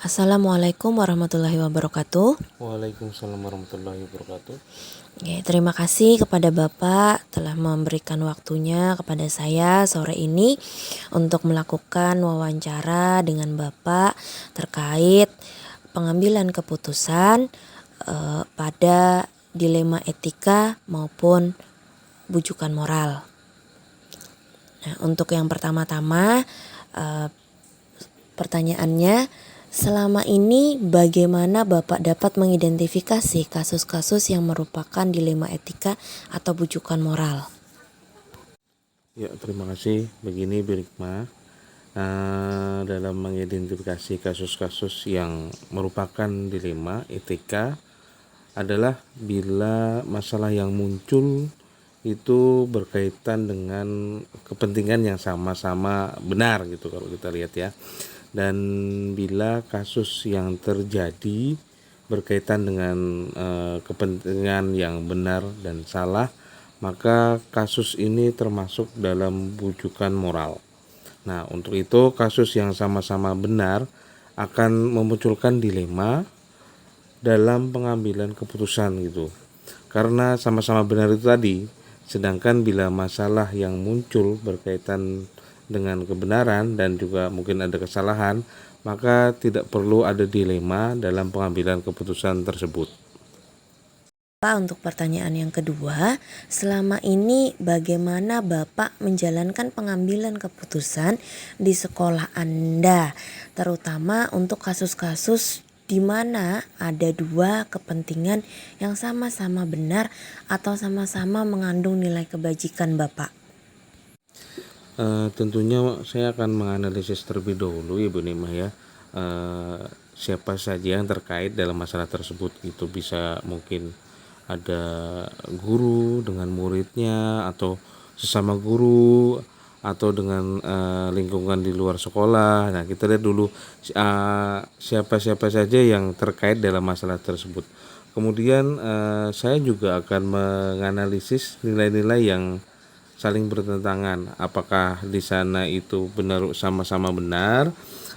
Assalamualaikum warahmatullahi wabarakatuh. Waalaikumsalam warahmatullahi wabarakatuh. Terima kasih kepada Bapak telah memberikan waktunya kepada saya sore ini untuk melakukan wawancara dengan Bapak terkait pengambilan keputusan pada dilema etika maupun bujukan moral. Nah, untuk yang pertama-tama pertanyaannya, selama ini bagaimana Bapak dapat mengidentifikasi kasus-kasus yang merupakan dilema etika atau bujukan moral? Ya, terima kasih. Begini Bu Rikma, dalam mengidentifikasi kasus-kasus yang merupakan dilema etika adalah bila masalah yang muncul itu berkaitan dengan kepentingan yang sama-sama benar gitu kalau kita lihat ya. Dan bila kasus yang terjadi berkaitan dengan kepentingan yang benar dan salah, maka kasus ini termasuk dalam bujukan moral. Nah, untuk itu kasus yang sama-sama benar akan memunculkan dilema dalam pengambilan keputusan gitu. Karena sama-sama benar itu tadi, sedangkan bila masalah yang muncul berkaitan dengan kebenaran dan juga mungkin ada kesalahan, maka tidak perlu ada dilema dalam pengambilan keputusan tersebut. Pak, untuk pertanyaan yang kedua, selama ini bagaimana Bapak menjalankan pengambilan keputusan di sekolah Anda, terutama untuk kasus-kasus di mana ada dua kepentingan yang sama-sama benar atau sama-sama mengandung nilai kebajikan Bapak? Tentunya saya akan menganalisis terlebih dahulu ya Bu Nima ya, siapa saja yang terkait dalam masalah tersebut. Itu bisa mungkin ada guru dengan muridnya, atau sesama guru, atau dengan lingkungan di luar sekolah. Nah, kita lihat dulu siapa-siapa saja yang terkait dalam masalah tersebut. Kemudian saya juga akan menganalisis nilai-nilai yang saling bertentangan, apakah di sana itu benar sama-sama benar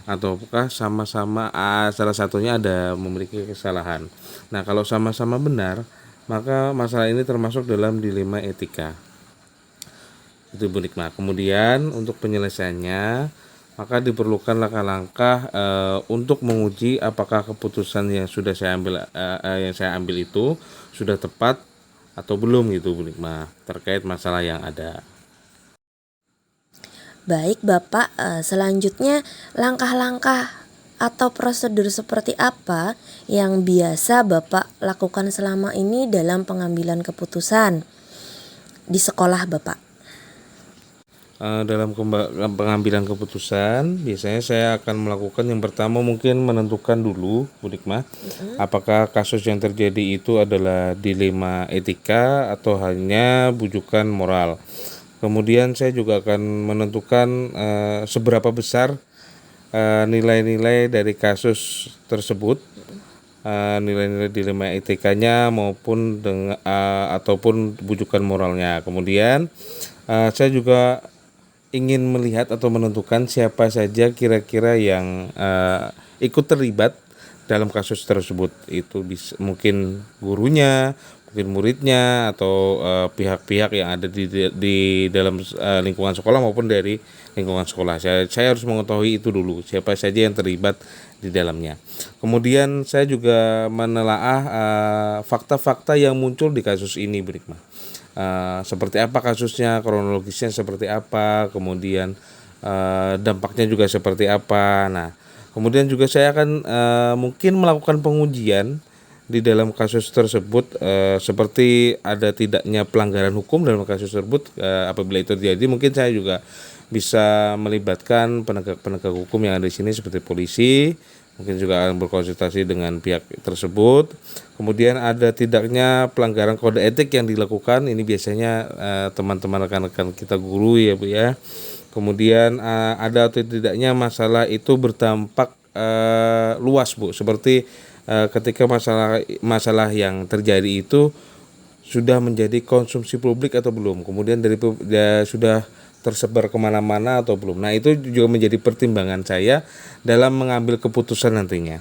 ataukah sama-sama salah satunya ada memiliki kesalahan. Nah, kalau sama-sama benar, maka masalah ini termasuk dalam dilema etika. Itu Bu Nikma. Kemudian untuk penyelesaiannya, maka diperlukan langkah-langkah untuk menguji apakah keputusan yang sudah saya ambil itu sudah tepat atau belum gitu Bu Nikma, terkait masalah yang ada. Baik Bapak, selanjutnya langkah-langkah atau prosedur seperti apa yang biasa Bapak lakukan selama ini dalam pengambilan keputusan di sekolah Bapak? Dalam pengambilan keputusan, biasanya saya akan melakukan yang pertama mungkin menentukan dulu Bu Nikma, apakah kasus yang terjadi itu adalah dilema etika atau hanya bujukan moral. Kemudian saya juga akan menentukan seberapa besar nilai-nilai dari kasus tersebut, nilai-nilai dilema etikanya maupun ataupun bujukan moralnya. Kemudian saya juga ingin melihat atau menentukan siapa saja kira-kira yang ikut terlibat dalam kasus tersebut. Itu bisa mungkin gurunya, mungkin muridnya, atau pihak-pihak yang ada di dalam lingkungan sekolah maupun dari lingkungan sekolah. Saya harus mengetahui itu dulu, siapa saja yang terlibat di dalamnya. Kemudian saya juga menelaah fakta-fakta yang muncul di kasus ini, Bu Rikma. Seperti apa kasusnya, kronologisnya seperti apa, kemudian dampaknya juga seperti apa. Nah, kemudian juga saya akan mungkin melakukan pengujian di dalam kasus tersebut, seperti ada tidaknya pelanggaran hukum dalam kasus tersebut. Apabila itu terjadi, mungkin saya juga bisa melibatkan penegak hukum yang ada di sini seperti polisi. Mungkin juga akan berkonsultasi dengan pihak tersebut. Kemudian ada tidaknya pelanggaran kode etik yang dilakukan. Ini biasanya teman-teman rekan-rekan kita guru ya Bu ya. Kemudian ada atau tidaknya masalah itu berdampak luas Bu. Seperti ketika masalah yang terjadi itu sudah menjadi konsumsi publik atau belum. Kemudian sudah tersebar kemana-mana atau belum. Nah, itu juga menjadi pertimbangan saya dalam mengambil keputusan nantinya.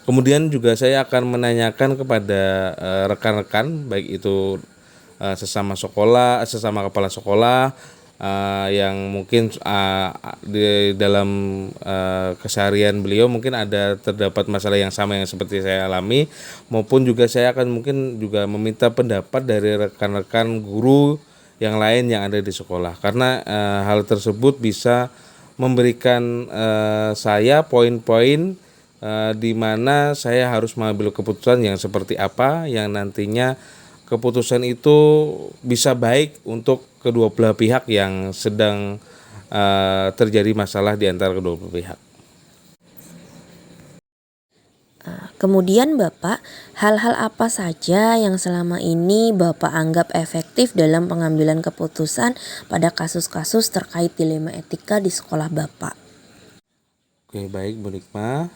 Kemudian juga saya akan menanyakan kepada rekan-rekan, baik itu sesama sekolah, sesama kepala sekolah, yang mungkin di dalam keseharian beliau mungkin ada terdapat masalah yang sama yang seperti saya alami, maupun juga saya akan mungkin juga meminta pendapat dari rekan-rekan guru yang lain yang ada di sekolah, karena hal tersebut bisa memberikan saya poin-poin di mana saya harus mengambil keputusan yang seperti apa yang nantinya keputusan itu bisa baik untuk kedua belah pihak yang sedang terjadi masalah di antara kedua belah pihak. Kemudian Bapak, hal-hal apa saja yang selama ini Bapak anggap efektif dalam pengambilan keputusan pada kasus-kasus terkait dilema etika di sekolah Bapak? Oke, baik Bu Nikma.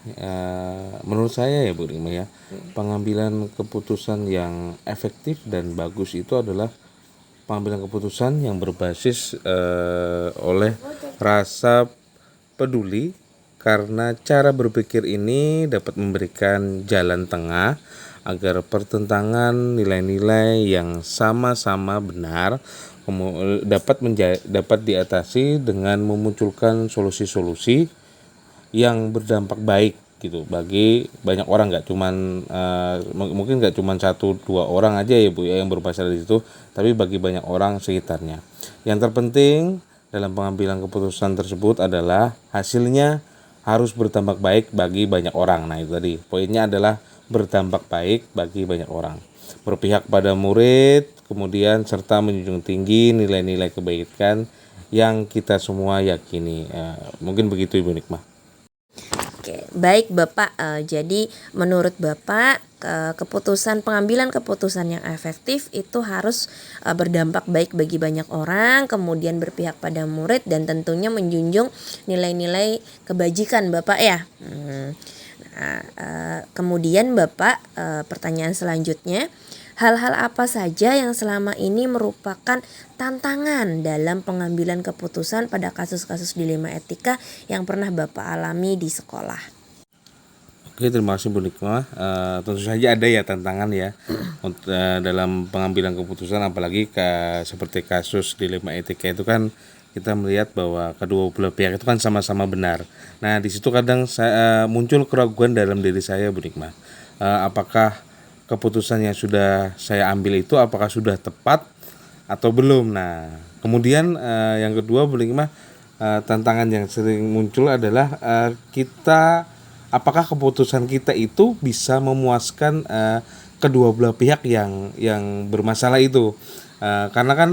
Menurut saya ya Bu Nikma ya, pengambilan keputusan yang efektif dan bagus itu adalah pengambilan keputusan yang berbasis oleh rasa peduli, karena cara berpikir ini dapat memberikan jalan tengah agar pertentangan nilai-nilai yang sama-sama benar dapat diatasi dengan memunculkan solusi-solusi yang berdampak baik gitu bagi banyak orang, nggak cuman mungkin nggak cuman 1-2 orang aja ya Bu ya yang bermasalah di situ, tapi bagi banyak orang sekitarnya. Yang terpenting dalam pengambilan keputusan tersebut adalah hasilnya harus berdampak baik bagi banyak orang. Nah, itu tadi poinnya adalah berdampak baik bagi banyak orang, berpihak pada murid, kemudian serta menjunjung tinggi nilai-nilai kebaikan yang kita semua yakini. Mungkin begitu Ibu Nikmah. Oke, baik Bapak. Jadi menurut Bapak pengambilan keputusan yang efektif itu harus berdampak baik bagi banyak orang, kemudian berpihak pada murid dan tentunya menjunjung nilai-nilai kebajikan Bapak ya. Kemudian Bapak, pertanyaan selanjutnya, hal-hal apa saja yang selama ini merupakan tantangan dalam pengambilan keputusan pada kasus-kasus dilema etika yang pernah Bapak alami di sekolah? Oke, terima kasih Bu Nikma. Tentu saja ada ya tantangan ya dalam pengambilan keputusan, apalagi seperti kasus dilema etika itu kan kita melihat bahwa kedua belah pihak itu kan sama-sama benar. Nah, di situ kadang muncul keraguan dalam diri saya Bu Nikma. Apakah keputusan yang sudah saya ambil itu apakah sudah tepat atau belum? Nah, kemudian yang kedua Bu Nikma, tantangan yang sering muncul adalah apakah keputusan kita itu bisa memuaskan kedua belah pihak yang bermasalah itu. Karena kan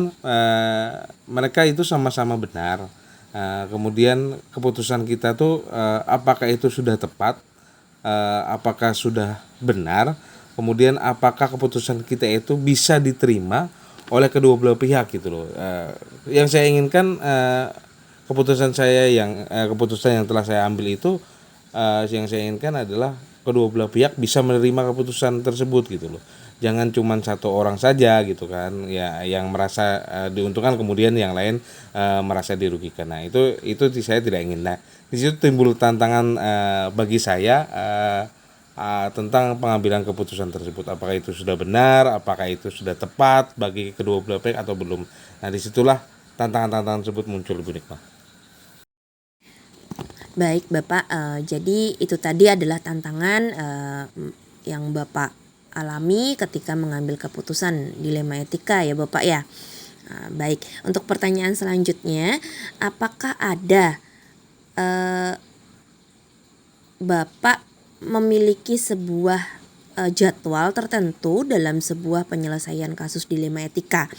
mereka itu sama-sama benar. Kemudian keputusan kita tuh apakah itu sudah tepat, apakah sudah benar, kemudian apakah keputusan kita itu bisa diterima oleh kedua belah pihak gitu loh. Yang saya inginkan keputusan yang telah saya ambil itu, yang saya inginkan adalah kedua belah pihak bisa menerima keputusan tersebut gitu loh. Jangan cuma satu orang saja gitu kan ya yang merasa diuntungkan, kemudian yang lain merasa dirugikan. Nah, itu saya tidak ingin. Nah, di situ timbul tantangan bagi saya tentang pengambilan keputusan tersebut, apakah itu sudah benar, apakah itu sudah tepat bagi kedua belah pihak atau belum. Nah, disitulah tantangan-tantangan tersebut muncul Bu Nikmah. Baik Bapak, jadi itu tadi adalah tantangan yang Bapak alami ketika mengambil keputusan dilema etika ya Bapak ya. Baik, untuk pertanyaan selanjutnya, apakah ada Bapak memiliki sebuah jadwal tertentu dalam sebuah penyelesaian kasus dilema etika?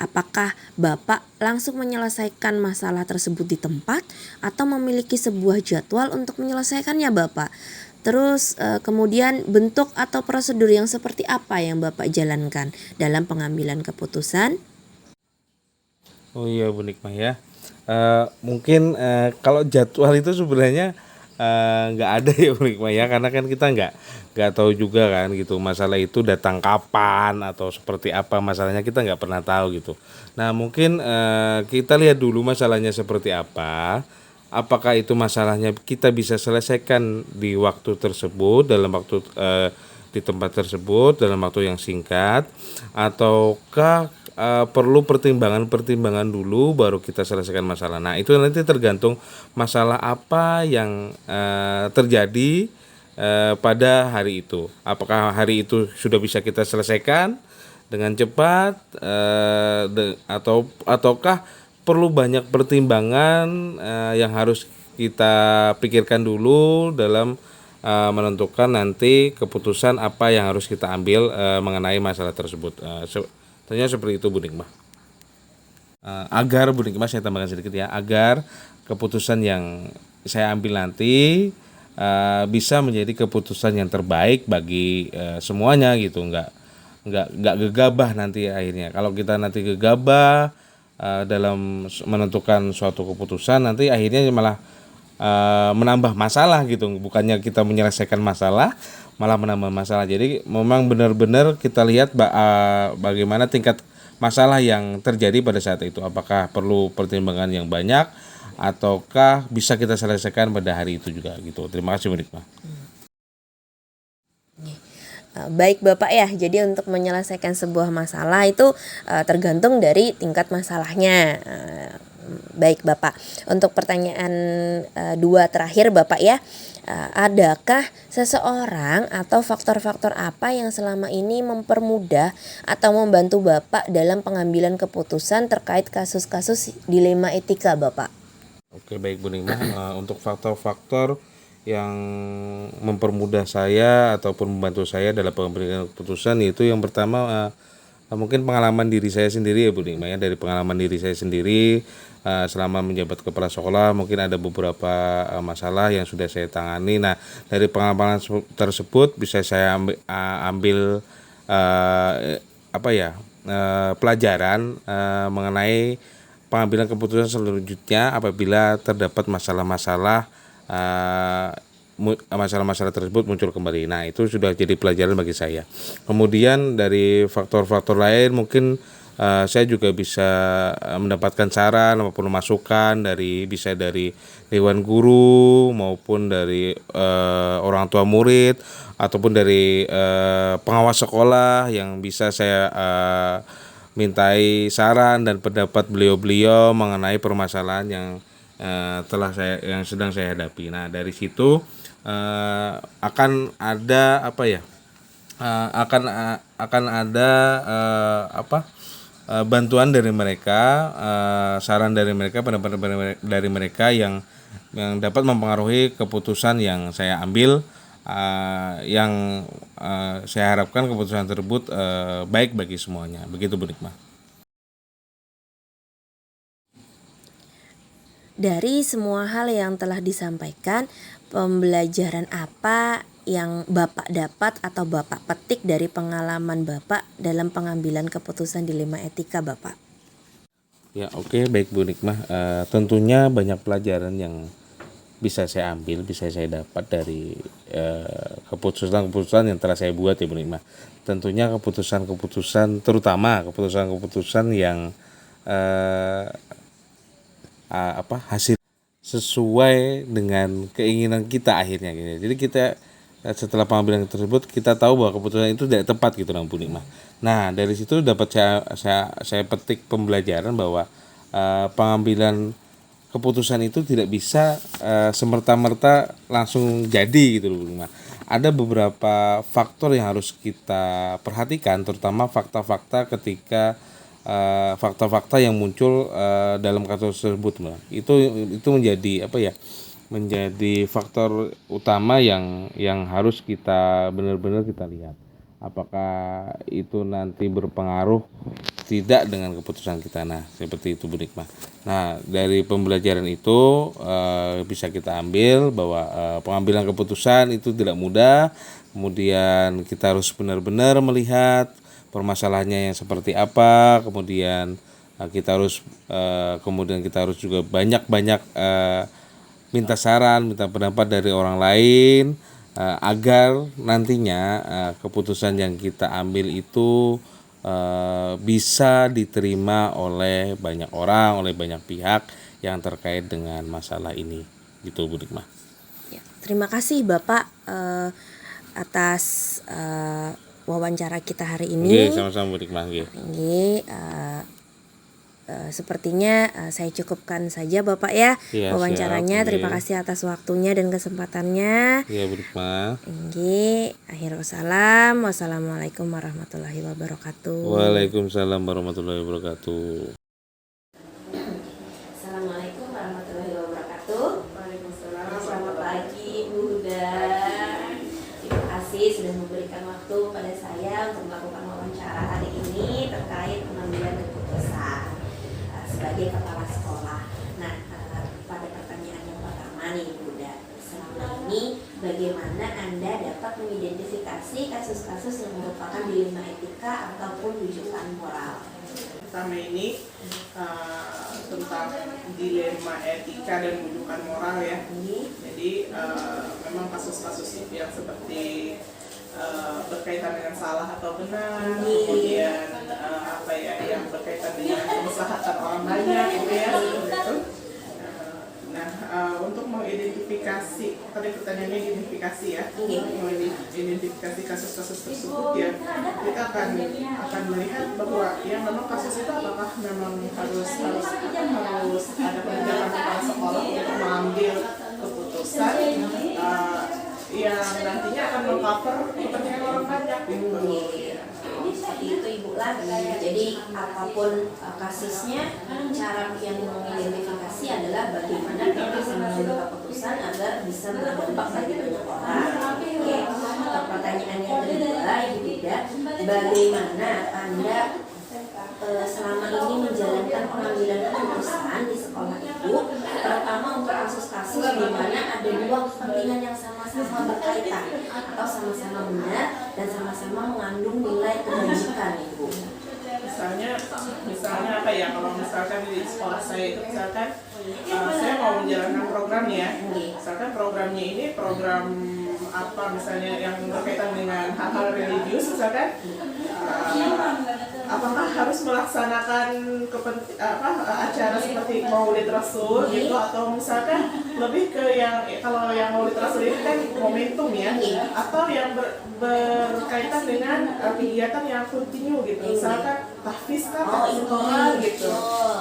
Apakah Bapak langsung menyelesaikan masalah tersebut di tempat atau memiliki sebuah jadwal untuk menyelesaikannya Bapak? Terus kemudian bentuk atau prosedur yang seperti apa yang Bapak jalankan dalam pengambilan keputusan? Oh iya Bu Nikmah ya. Mungkin kalau jadwal itu sebenarnya nggak ada ya Bu Nikmah ya, karena kan kita nggak tahu juga kan gitu masalah itu datang kapan atau seperti apa masalahnya, kita nggak pernah tahu gitu. Nah mungkin kita lihat dulu masalahnya seperti apa, apakah itu masalahnya kita bisa selesaikan di waktu tersebut, dalam waktu di tempat tersebut dalam waktu yang singkat, ataukah perlu pertimbangan-pertimbangan dulu baru kita selesaikan masalah. Nah itu nanti tergantung masalah apa yang terjadi pada hari itu. Apakah hari itu sudah bisa kita selesaikan dengan cepat, ataukah perlu banyak pertimbangan yang harus kita pikirkan dulu dalam menentukan nanti keputusan apa yang harus kita ambil mengenai masalah tersebut. Tentunya seperti itu Bu Nikmah. Agar Bu Nikmah, saya tambahkan sedikit ya, agar keputusan yang saya ambil nanti bisa menjadi keputusan yang terbaik bagi semuanya gitu, nggak gegabah nanti akhirnya. Kalau kita nanti gegabah dalam menentukan suatu keputusan, nanti akhirnya malah menambah masalah gitu, bukannya kita menyelesaikan masalah malah menambah masalah. Jadi memang benar-benar kita lihat bagaimana tingkat masalah yang terjadi pada saat itu, apakah perlu pertimbangan yang banyak ataukah bisa kita selesaikan pada hari itu juga gitu. Terima kasih Bu Nikmah. Baik Bapak ya, jadi untuk menyelesaikan sebuah masalah itu tergantung dari tingkat masalahnya. Baik Bapak, untuk pertanyaan 2 terakhir Bapak ya, adakah seseorang atau faktor-faktor apa yang selama ini mempermudah atau membantu Bapak dalam pengambilan keputusan terkait kasus-kasus dilema etika Bapak? Oke baik Bu Nikmah, untuk faktor-faktor yang mempermudah saya ataupun membantu saya dalam pengambilan keputusan, yaitu yang pertama mungkin pengalaman diri saya sendiri ya Bu Nikmah ya. Dari pengalaman diri saya sendiri selama menjabat kepala sekolah, mungkin ada beberapa masalah yang sudah saya tangani. Nah dari pengalaman tersebut bisa saya ambil pelajaran mengenai pengambilan keputusan selanjutnya apabila terdapat masalah-masalah tersebut muncul kembali. Nah itu sudah jadi pelajaran bagi saya. Kemudian dari faktor-faktor lain mungkin saya juga bisa mendapatkan saran maupun masukan bisa dari dewan guru maupun dari orang tua murid ataupun dari pengawas sekolah yang bisa saya mintai saran dan pendapat beliau-beliau mengenai permasalahan yang sedang saya hadapi. Nah dari situ akan ada bantuan dari mereka, saran dari mereka, pendapat dari mereka yang dapat mempengaruhi keputusan yang saya ambil, yang saya harapkan keputusan tersebut baik bagi semuanya. Begitu Bu Nikmah. Dari semua hal yang telah disampaikan, pembelajaran apa yang Bapak dapat atau Bapak petik dari pengalaman Bapak dalam pengambilan keputusan dilema etika Bapak? Ya oke, baik Bu Nikmah. Tentunya banyak pelajaran yang bisa saya ambil, bisa saya dapat dari keputusan-keputusan yang telah saya buat ya Bu Nikmah. Tentunya keputusan-keputusan, terutama keputusan-keputusan yang hasil sesuai dengan keinginan kita akhirnya gitu. Jadi kita setelah pengambilan tersebut kita tahu bahwa keputusan itu tidak tepat gitu Bu Nikmah. Nah dari situ dapat saya petik pembelajaran bahwa pengambilan keputusan itu tidak bisa semerta-merta langsung jadi gitu Bu Nikmah. Ada beberapa faktor yang harus kita perhatikan, terutama fakta-fakta yang muncul dalam kasus tersebut. Itu menjadi menjadi faktor utama yang harus kita benar-benar kita lihat apakah itu nanti berpengaruh tidak dengan keputusan kita. Nah seperti itu Bu Nikmah. Nah dari pembelajaran itu bisa kita ambil bahwa pengambilan keputusan itu tidak mudah, kemudian kita harus benar-benar melihat permasalahannya yang seperti apa, kemudian kita harus juga banyak-banyak minta saran, minta pendapat dari orang lain agar nantinya keputusan yang kita ambil itu bisa diterima oleh banyak orang, oleh banyak pihak yang terkait dengan masalah ini, gitu Bu Nikmah. Ya, terima kasih Bapak atas wawancara kita hari ini. Oke, sama-sama Bu Nikmah. Ini sepertinya saya cukupkan saja Bapak ya Iya, wawancaranya. siap. Terima kasih atas waktunya dan kesempatannya. Iya Bu Nikmah. Akhirul salam. Wassalamualaikum warahmatullahi wabarakatuh. Waalaikumsalam warahmatullahi wabarakatuh. Assalamualaikum warahmatullahi wabarakatuh. Waalaikumsalam. Selamat pagi Bu Huda. Terima kasih sudah memberikan waktu pada saya untuk melakukan wawancara hari ini terkait pengambilan keputusan sebagai kepala sekolah. Nah, pada pertanyaan yang pertama nih Bu Huda, selama ini bagaimana Anda dapat mengidentifikasi kasus-kasus yang merupakan dilema etika ataupun rujukan moral? Pertama ini tentang dilema etika dan rujukan moral ya. Jadi memang kasus-kasus yang seperti berkaitan dengan salah atau benar, kemudian yang berkaitan dengan kemaslahatan orang banyak gitu ya, seperti itu. Untuk mengidentifikasi, tadi pertanyaannya identifikasi ya, mengidentifikasi kasus-kasus tersebut ya, kita akan melihat bahwa ya memang kasus itu apakah memang harus ada kebijakan kepala sekolah untuk mengambil keputusan yang nantinya akan meng-cover kepentingan orang banyak gitu. Seperti itu Ibu lagi. Jadi apapun kasusnya, cara yang mengidentifikasi adalah bagaimana kita bisa mengambil keputusan agar bisa berdampak bagi banyak orang. Oke. Pertanyaan yang kedua Ibu Ida, bagaimana Anda selama ini menjalankan pengambilan keputusan di sekolah Ibu, terutama untuk kasus-kasus di mana ada dua kepentingan yang sama-sama berkaitan atau sama-sama benar dan sama-sama mengandung nilai kebajikan Ibu. Misalnya apa ya, kalau misalkan di sekolah saya itu misalkan saya mau menjalankan programnya, misalkan programnya ini program apa misalnya yang berkaitan dengan hal-hal religius misalkan, apakah harus melaksanakan acara seperti Maulid Rasul gitu, atau misalkan lebih ke yang kalau yang Maulid Rasul ini kan momentum ya, atau yang berkaitan dengan kegiatan yang kontinu gitu, misalkan tahfiz kan sekolah gitu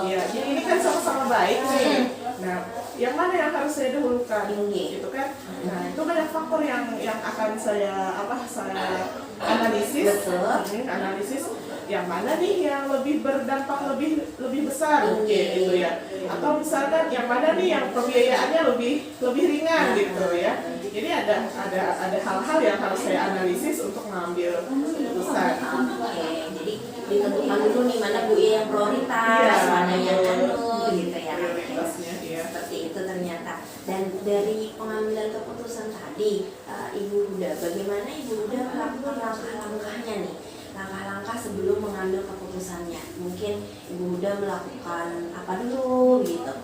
ya. Jadi ini kan sama-sama baik nih. Nah, yang mana yang harus saya dahulukan gitu kan? Nah, itu banyak faktor yang akan saya analisis yang mana nih yang lebih berdampak lebih besar gitu ya, atau misalkan yang mana nih yang pembiayaannya lebih ringan gitu ya. Jadi ada hal-hal yang harus saya analisis untuk mengambil keputusan. Jadi ditentukan dulu nih mana Bu yang prioritas, mana yang gitu ya. Seperti itu ternyata. Dan dari pengambilan keputusan tadi, Ibu Huda, bagaimana Ibu Huda melakukan langkah-langkahnya nih? Langkah-langkah sebelum mengambil keputusannya. Mungkin Ibu Huda melakukan apa dulu gitu.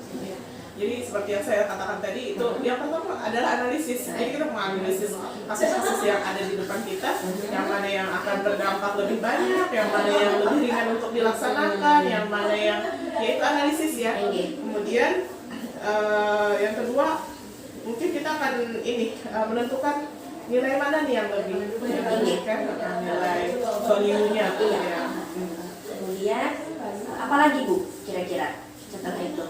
Jadi seperti yang saya katakan tadi, itu yang pertama adalah analisis. Jadi kita menganalisis kasus-kasus yang ada di depan kita, yang mana yang akan berdampak lebih banyak, yang mana yang lebih ringan untuk dilaksanakan, yang mana yang yaitu analisis ya. Kemudian yang kedua mungkin kita akan menentukan nilai mana nih yang lebih kan, nilai value-nya ya. Kemudian apalagi Bu kira-kira setelah itu?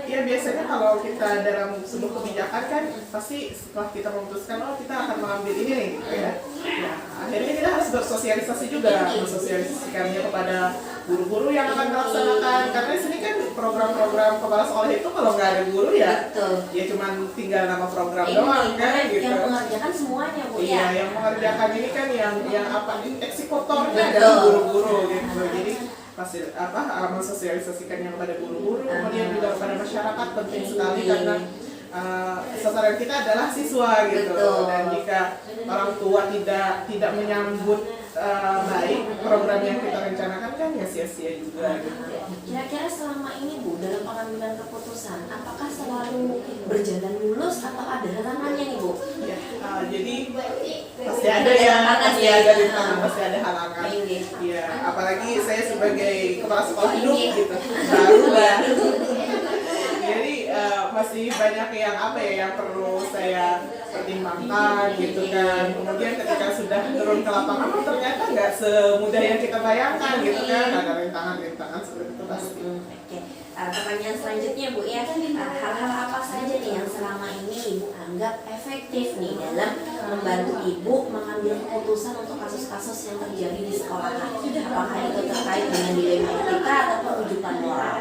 Ya biasanya kalau kita dalam sebuah kebijakan kan pasti setelah kita memutuskan kita akan mengambil ini nih gitu ya. Nah, akhirnya kita harus bersosialisasi juga, mensosialisasikannya kepada guru-guru yang akan melaksanakan, karena di sini kan program-program kepala sekolah itu kalau nggak ada guru ya, ya cuma tinggal nama program doang kan gitu. Yang mengerjakan semuanya Bu ya. Iya, yang mengerjakan ini kan yang eksekutornya Betul. adalah guru-guru gitu. Jadi mensosialisasikannya kepada guru-guru, kemudian juga kepada masyarakat penting sekali karena sasaran kita adalah siswa gitu. Betul. Dan jika orang tua tidak menyambut baik program yang kita rencanakan kan ya sia-sia juga gitu. Kira-kira selama ini Bu dalam pengambilan keputusan, apakah selalu berjalan mulus atau ada halangannya nih Bu? Ya, jadi pasti ada ya, pasti ada rintangan, pasti ada halangan. Ya, apalagi saya sebagai kepala sekolah hidup gitu, baru ya. Jadi masih banyak yang yang perlu saya pertimbangkan gitu kan. Kemudian ketika sudah turun ke lapangan, ternyata nggak semudah yang kita bayangkan gitu kan. Ada rintangan-rintangan seperti itu pasti. Oke. Pertanyaan selanjutnya Bu ya, hal-hal apa saja nih yang selama ini Ibu anggap efektif nih dalam membantu Ibu mengambil keputusan untuk kasus-kasus yang terjadi di sekolah? Apakah itu terkait dengan dilema etika ataupun rujukan moral?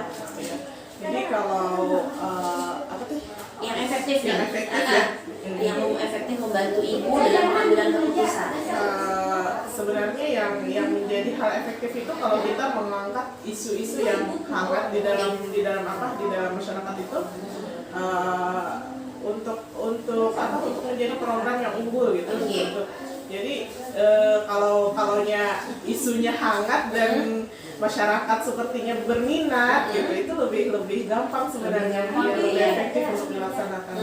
Jadi kalau Yang efektif nih, Yang efektif ya. yang efektif membantu Ibu dalam pengambilan keputusan. Sebenarnya yang menjadi hal efektif itu kalau kita mengangkat isu-isu yang hangat di dalam masyarakat itu untuk menjadi program yang unggul gitu. Jadi kalau isunya hangat dan masyarakat sepertinya berminat gitu, itu lebih gampang sebenarnya, lebih efektif untuk dilaksanakan,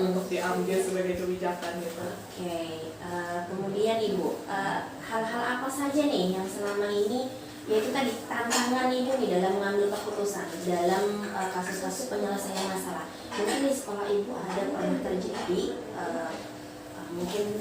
untuk diambil sebagai kebijakan gitu. Oke, kemudian Ibu, hal-hal apa saja nih yang selama ini yaitu tadi tantangan Ibu nih dalam mengambil keputusan dalam kasus-kasus penyelesaian masalah? Mungkin di sekolah Ibu ada pernah terjadi mungkin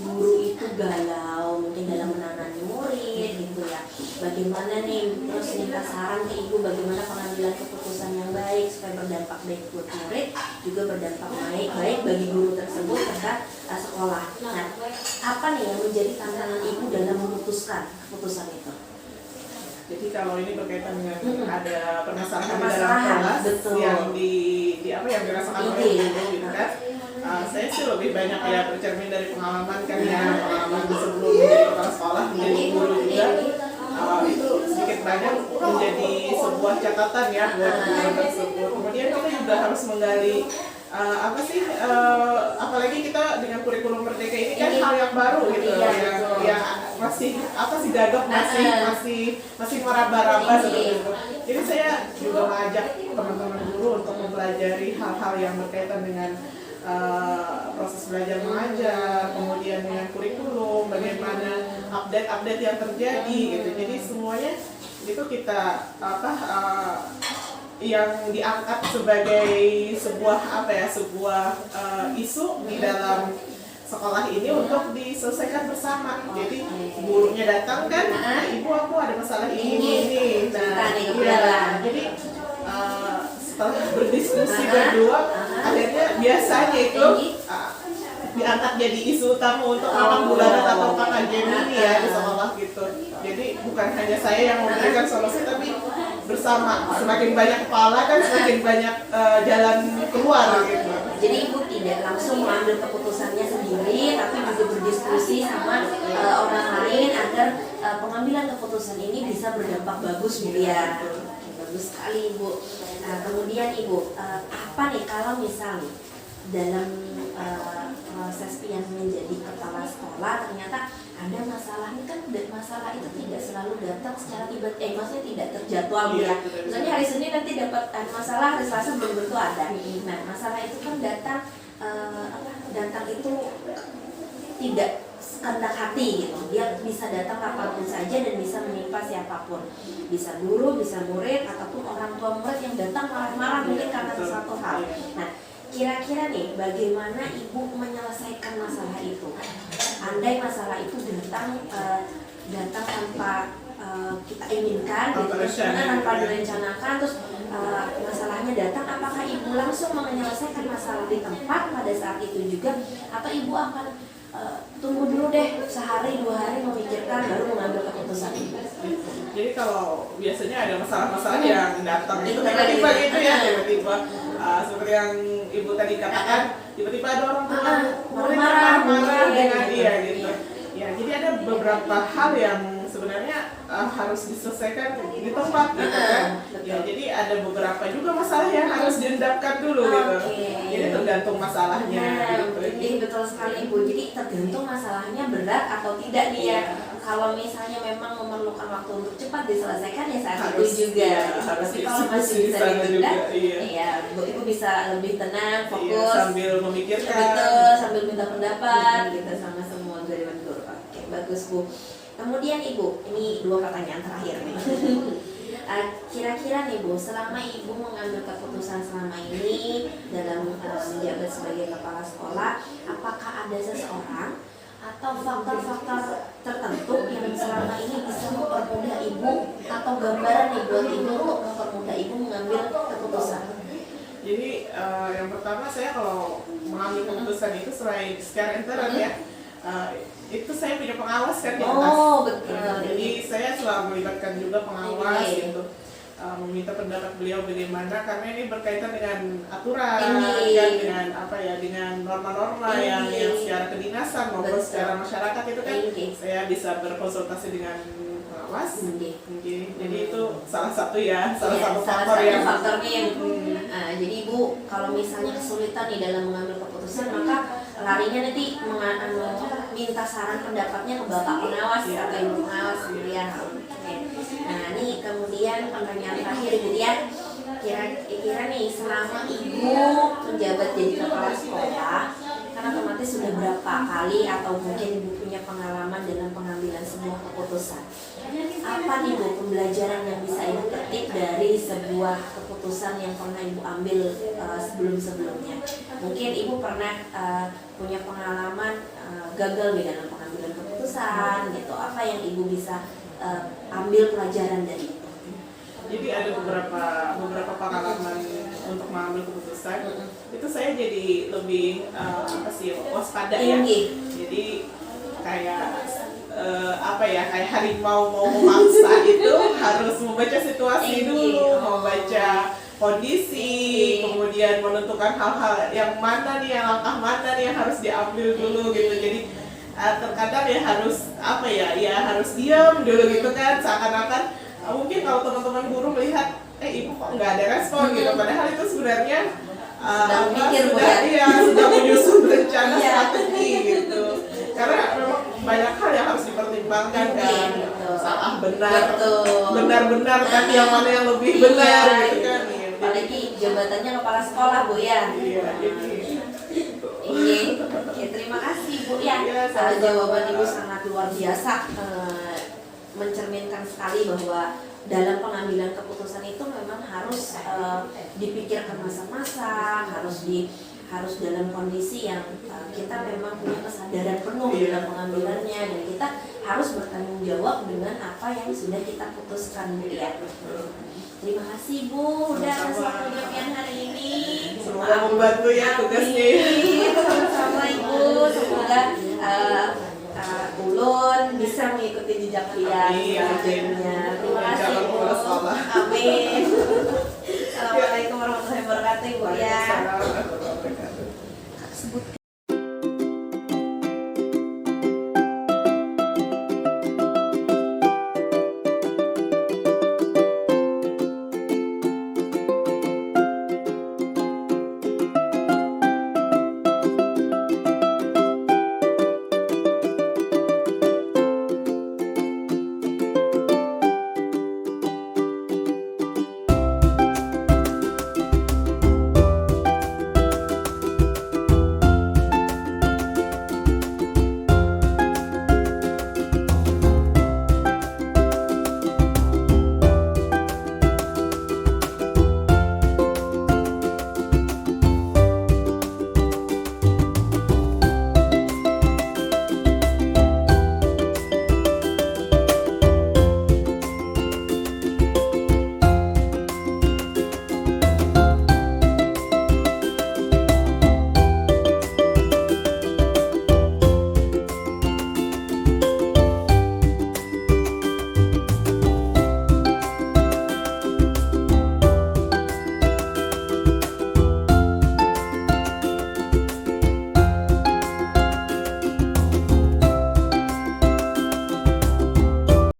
guru itu galau mungkin dalam menangani murid gitu ya. Bagaimana nih, terus minta saran ke Ibu bagaimana pengambilan keputusan yang baik supaya berdampak baik buat murid, juga berdampak baik bagi guru tersebut serta sekolah. Nah, apa nih yang menjadi tantangan Ibu dalam memutuskan keputusan itu? Jadi kalau ini berkaitan dengan ada permasalahan di dalam kelas yang dirasakan oleh guru gitu kan. Saya sih lebih banyak ya bercermin dari pengalaman sebelum menjadi kepala sekolah, menjadi guru juga. Itu sedikit banyak menjadi sebuah catatan ya buat guru tersebut. Kemudian kita juga harus menggali apalagi kita dengan kurikulum merdeka ini kan hal yang baru gitu, yang masih gagap, masih meraba-raba seperti itu. Jadi saya juga mengajak teman-teman guru untuk mempelajari hal-hal yang berkaitan dengan proses belajar mengajar, kemudian dengan kurikulum, bagaimana update yang terjadi gitu. Jadi semuanya itu kita yang diangkat sebagai sebuah isu di dalam sekolah ini untuk diselesaikan bersama. Jadi gurunya datang kan, Ibu aku ada masalah ini. Jadi setelah berdiskusi berdua, akhirnya biasanya itu diangkat jadi isu utama untuk malam bulanan atau kajian ini ya di sekolah gitu. Jadi bukan hanya saya yang memberikan solusi, tapi bersama. Semakin banyak kepala kan semakin banyak jalan keluar gitu. Jadi Ibu tidak langsung mengambil keputusannya sendiri, tapi juga berdiskusi sama orang lain agar pengambilan keputusan ini bisa berdampak bagus Bu ya. Bagus sekali Ibu. Kemudian Ibu, apa nih kalau misalnya dalam proses yang menjadi kepala sekolah ternyata ada masalah, ini kan masalah itu tidak selalu datang secara tiba-tiba, maksudnya tidak terjadwal ya. Misalnya hari Senin nanti dapat masalah, hari Selasa belum tentu ada. Nah, masalah itu kan datang itu tidak kehendak hati gitu. Dia bisa datang kapanpun saja dan bisa menimpa siapapun. Bisa guru, bisa murid, ataupun orang tua murid yang datang marah-marah mungkin karena sesuatu hal. Nah, kira-kira nih bagaimana Ibu menyelesaikan masalah itu? Andai masalah itu datang tanpa kita inginkan, tanpa direncanakan, terus masalahnya datang, apakah Ibu langsung menyelesaikan masalah di tempat pada saat itu juga, atau Ibu akan tunggu dulu deh sehari 2 hari memikirkan baru mengambil keputusan itu? Jadi kalau biasanya ada masalah-masalah yang datang itu tiba-tiba gitu ya, tiba-tiba seperti yang Ibu tadi katakan, tiba-tiba ada orang tua murid marah dengan dia gitu. Ya, jadi ada beberapa hal yang sebenarnya harus diselesaikan di tempat gitu kan. Ya, jadi ada beberapa juga masalah yang harus diendapkan dulu gitu. Jadi tergantung masalahnya. Gitu. Betul sekali Bu. Jadi tergantung masalahnya berat atau tidak nih ya. Kalau misalnya memang memerlukan waktu untuk cepat diselesaikan ya saat itu juga. Harus Tapi kalau masih bisa ditunda, ya Ibu bisa lebih tenang, fokus, sambil memikirkan. betul, sambil minta pendapat gitu sama semua guru. Oke, bagus Bu. Kemudian Ibu, ini 2 pertanyaan terakhir nih. Kira-kira nih Bu, selama Ibu mengambil keputusan selama ini dalam menjabat sebagai kepala sekolah, apakah ada seseorang atau faktor-faktor tertentu yang selama ini bisa mempermudah Ibu atau gambaran nih buat Ibu untuk mempermudah Ibu mengambil keputusan? Jadi yang pertama saya kalau mengambil keputusan itu selain secara intern ya, itu saya punya pengawas kan di atas. Betul. Jadi saya selalu melibatkan juga pengawas gitu. Meminta pendapat beliau bagaimana karena ini berkaitan dengan aturan kan, dengan apa ya, dengan norma-norma yang secara kedinasan maupun secara masyarakat itu kan saya bisa berkonsultasi dengan pengawas. Jadi itu salah satu faktornya yang jadi Ibu kalau misalnya kesulitan nih dalam mengambil keputusan maka larinya nanti minta saran pendapatnya ke Bapak pengawas atau Ibu pengawas gitu ya. Nah ini kemudian pertanyaan terakhir Ibu ya, kira-kira nih selama Ibu menjabat jadi kepala sekolah kan otomatis sudah berapa kali atau mungkin Ibu punya pengalaman dalam pengambilan sebuah keputusan. Apa nih Bu pembelajaran yang bisa Ibu petik dari sebuah keputusan yang pernah Ibu ambil sebelum-sebelumnya? Mungkin Ibu pernah punya pengalaman gagal nih dalam pengambilan keputusan gitu. Apa yang Ibu bisa ambil pelajaran dari itu? Jadi ada beberapa pengalaman untuk mengambil keputusan. Itu saya jadi lebih waspada ya. Jadi kayak kayak harimau mau memaksa itu harus membaca situasi dulu, membaca kondisi, kemudian menentukan hal-hal yang mana nih, yang langkah mana nih yang harus diambil dulu gitu. Jadi terkadang ya harus harus diam dulu gitu kan, seakan-akan mungkin kalau teman-teman guru melihat ibu kok nggak ada respon gitu, padahal itu sebenarnya sudah menyusun rencana strategi gitu. Karena memang banyak hal yang harus dipertimbangkan kan, salah benar tapi yang mana yang lebih benar gitu kan. Apalagi jabatannya kepala sekolah Bu ya. Oke, terima kasih Bu ya. Jawaban Ibu sangat luar biasa, mencerminkan sekali bahwa dalam pengambilan keputusan itu memang harus dipikirkan masa-masa, harus dalam kondisi yang kita memang punya kesadaran penuh dalam pengambilannya, dan kita harus bertanggung jawab dengan apa yang sudah kita putuskan Bu ya. Terima kasih Bu udah atas waktunya hari ini. Semoga membantu ya tugasnya. Sama-sama Ibu, semoga Ulun bisa mengikuti jejak Lia selanjutnya. Terima kasih Bu. Amin.